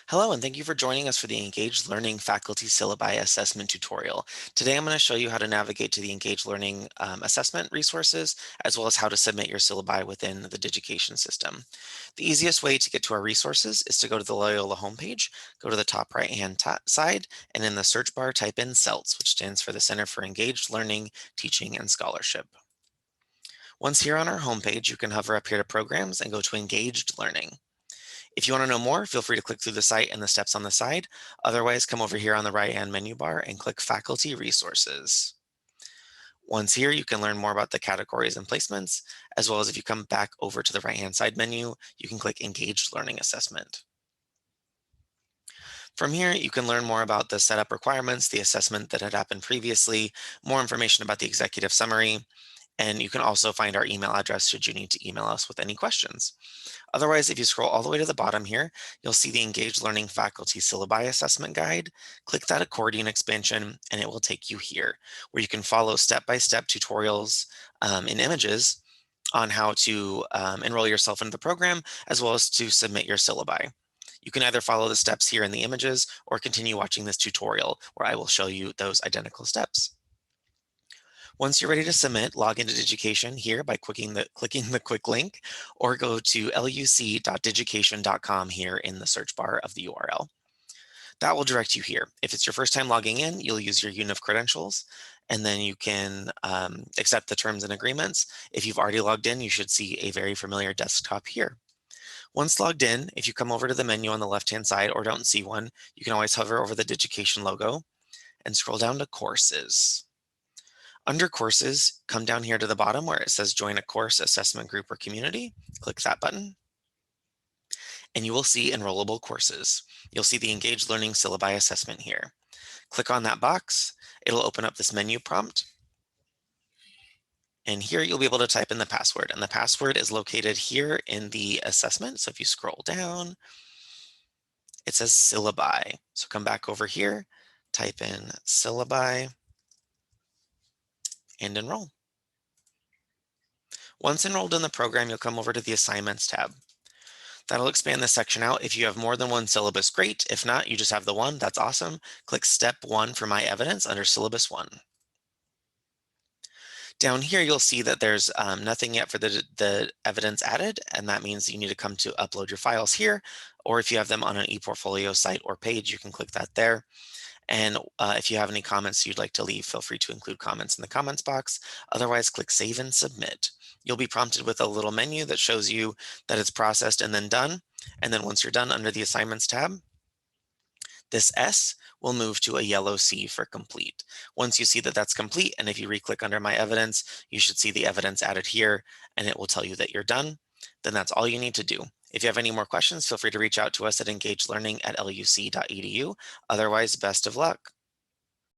Hello, and thank you for joining us for the Engaged Learning Faculty Syllabi Assessment tutorial. Today, I'm going to show you how to navigate to the Engaged Learning assessment resources, as well as how to submit your syllabi within the Digication system. The easiest way to get to our resources is to go to the Loyola homepage, go to the top right-hand side, and in the search bar, type in CELTS, which stands for the Center for Engaged Learning, Teaching, and Scholarship. Once here on our homepage, you can hover up here to Programs and go to Engaged Learning. If you want to know more, feel free to click through the site and the steps on the side. Otherwise, come over here on the right-hand menu bar and click Faculty Resources. Once here, you can learn more about the categories and placements, as well as if you come back over to the right-hand side menu, you can click Engaged Learning Assessment. From here, you can learn more about the setup requirements, the assessment that had happened previously, more information about the executive summary, and you can also find our email address should you need to email us with any questions. Otherwise, if you scroll all the way to the bottom here, you'll see the Engaged Learning Faculty Syllabi Assessment Guide. Click that accordion expansion, and it will take you here, where you can follow step-by-step tutorials in images on how to enroll yourself into the program, as well as to submit your syllabi. You can either follow the steps here in the images or continue watching this tutorial where I will show you those identical steps. Once you're ready to submit, log into Digication here by clicking the quick link, or go to luc.digication.com here in the search bar of the URL. That will direct you here. If it's your first time logging in, you'll use your UNIF credentials, and then you can accept the terms and agreements. If you've already logged in, you should see a very familiar desktop here. Once logged in, if you come over to the menu on the left-hand side or don't see one, you can always hover over the Digication logo and scroll down to Courses. Under Courses, come down here to the bottom where it says Join a Course, Assessment Group, or Community. Click that button, and you will see Enrollable Courses. You'll see the Engaged Learning Syllabi Assessment here. Click on that box. It'll open up this menu prompt. And here you'll be able to type in the password. And the password is located here in the assessment. So if you scroll down, it says Syllabi. So come back over here, type in Syllabi, and enroll. Once enrolled in the program, you'll come over to the Assignments tab. That'll expand this section out. If you have more than one syllabus, great. If not, you just have the one, that's awesome. Click Step 1 for My Evidence under Syllabus 1. Down here, you'll see that there's nothing yet for the evidence added, and that means you need to come to upload your files here, or if you have them on an ePortfolio site or page, you can click that there. And if you have any comments you'd like to leave, feel free to include comments in the comments box. Otherwise, click Save and Submit. You'll be prompted with a little menu that shows you that it's processed and then done. And then once you're done under the Assignments tab, this S will move to a yellow C for complete. Once you see that that's complete, and if you re-click under My Evidence, you should see the evidence added here, and it will tell you that you're done. Then that's all you need to do. If you have any more questions, feel free to reach out to us at engagedlearning@luc.edu. Otherwise, best of luck.